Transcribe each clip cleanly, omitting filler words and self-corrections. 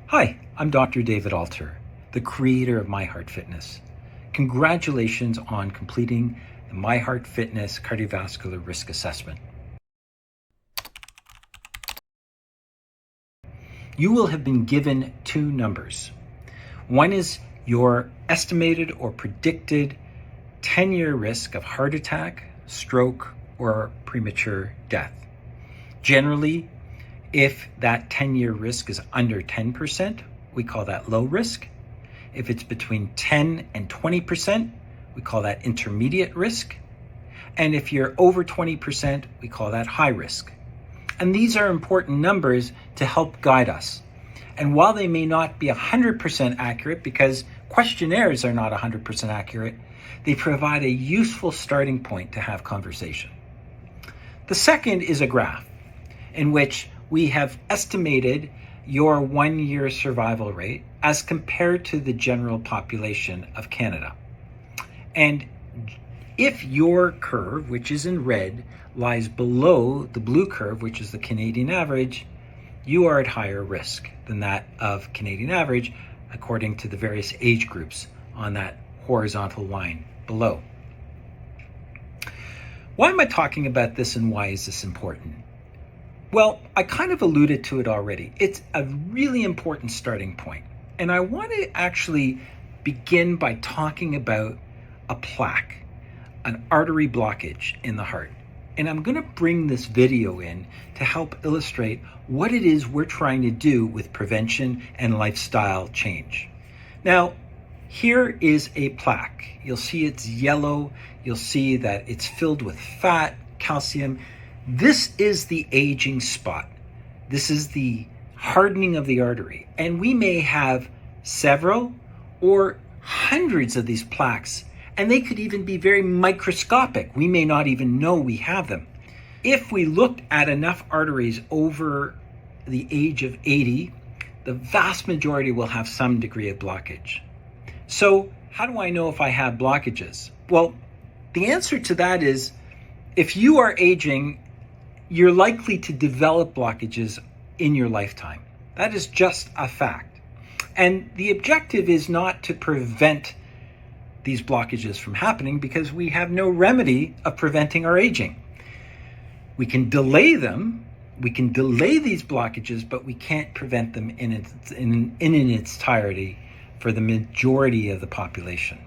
Hi, I'm Dr. David Alter, the creator of My Heart Fitness. Congratulations on completing the My Heart Fitness cardiovascular risk assessment. You will have been given two numbers. One is your estimated or predicted 10-year risk of heart attack, stroke, or premature death. Generally, if that 10-year risk is under 10%, we call that low risk. If it's between 10 and 20%, we call that intermediate risk. And if you're over 20%, we call that high risk. And these are important numbers to help guide us. And while they may not be 100% accurate, because questionnaires are not 100% accurate, they provide a useful starting point to have conversation. The second is a graph in which we have estimated your 1-year survival rate as compared to the general population of Canada. And if your curve, which is in red, lies below the blue curve, which is the Canadian average, you are at higher risk than that of Canadian average, according to the various age groups on that horizontal line below. Why am I talking about this and why is this important? Well, I kind of alluded to it already. It's a really important starting point. And I want to actually begin by talking about a plaque, an artery blockage in the heart. And I'm going to bring this video in to help illustrate what it is we're trying to do with prevention and lifestyle change. Now, here is a plaque. You'll see it's yellow. You'll see that it's filled with fat, calcium. This is the aging spot. This is the hardening of the artery. And we may have several or hundreds of these plaques, and they could even be very microscopic. We may not even know we have them. If we looked at enough arteries over the age of 80, the vast majority will have some degree of blockage. So how do I know if I have blockages? Well, the answer to that is if you are aging, you're likely to develop blockages in your lifetime. That is just a fact. And the objective is not to prevent these blockages from happening because we have no remedy of preventing our aging. We can delay them, we can delay these blockages, but we can't prevent them in its entirety for the majority of the population.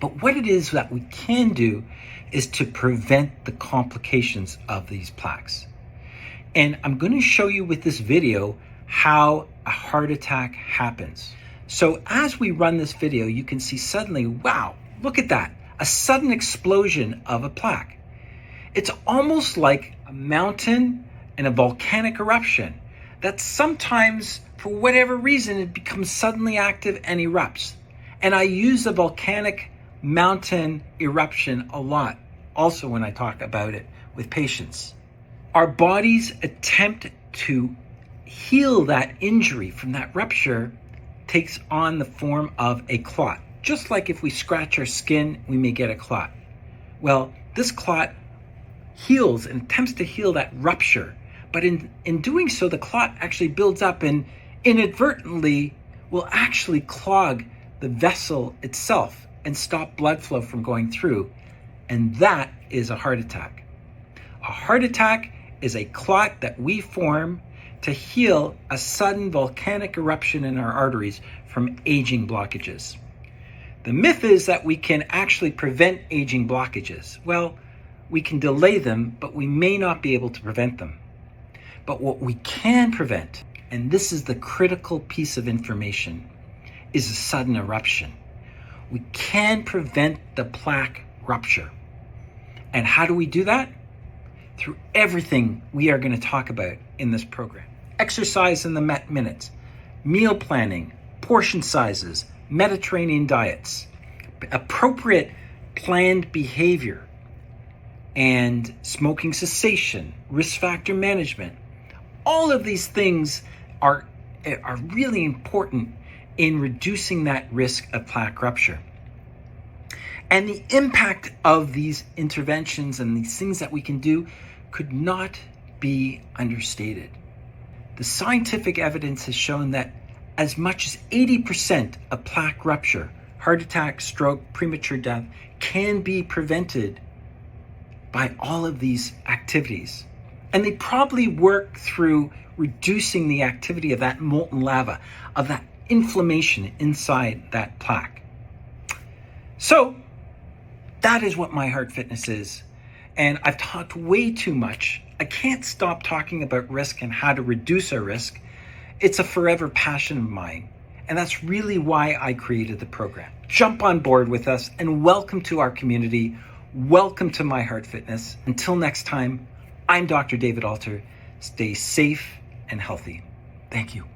But what it is that we can do is to prevent the complications of these plaques. And I'm going to show you with this video how a heart attack happens. So as we run this video, you can see suddenly, wow, look at that, a sudden explosion of a plaque. It's almost like a mountain and a volcanic eruption that sometimes, for whatever reason, it becomes suddenly active and erupts. And I use the volcanic mountain eruption a lot, also when I talk about it with patients. Our bodies attempt to heal that injury from that rupture takes on the form of a clot. Just like if we scratch our skin, we may get a clot. Well, this clot heals and attempts to heal that rupture. But in doing so, the clot actually builds up and inadvertently will actually clog the vessel itself and stop blood flow from going through. And that is a heart attack. A heart attack is a clot that we form to heal a sudden volcanic eruption in our arteries from aging blockages. The myth is that we can actually prevent aging blockages. Well, we can delay them, but we may not be able to prevent them. But what we can prevent, and this is the critical piece of information, is a sudden eruption. We can prevent the plaque rupture. And how do we do that? Through everything we are going to talk about in this program. Exercise in the minute, meal planning, portion sizes, Mediterranean diets, appropriate planned behavior, and smoking cessation, risk factor management. All of these things are really important in reducing that risk of plaque rupture. And the impact of these interventions and these things that we can do could not be understated. The scientific evidence has shown that as much as 80% of plaque rupture, heart attack, stroke, premature death, can be prevented by all of these activities. And they probably work through reducing the activity of that molten lava, of that inflammation inside that plaque. So that is what My Heart Fitness is. And I've talked way too much. I can't stop talking about risk and how to reduce our risk. It's a forever passion of mine. And that's really why I created the program. Jump on board with us and welcome to our community. Welcome to My Heart Fitness. Until next time, I'm Dr. David Alter. Stay safe and healthy. Thank you.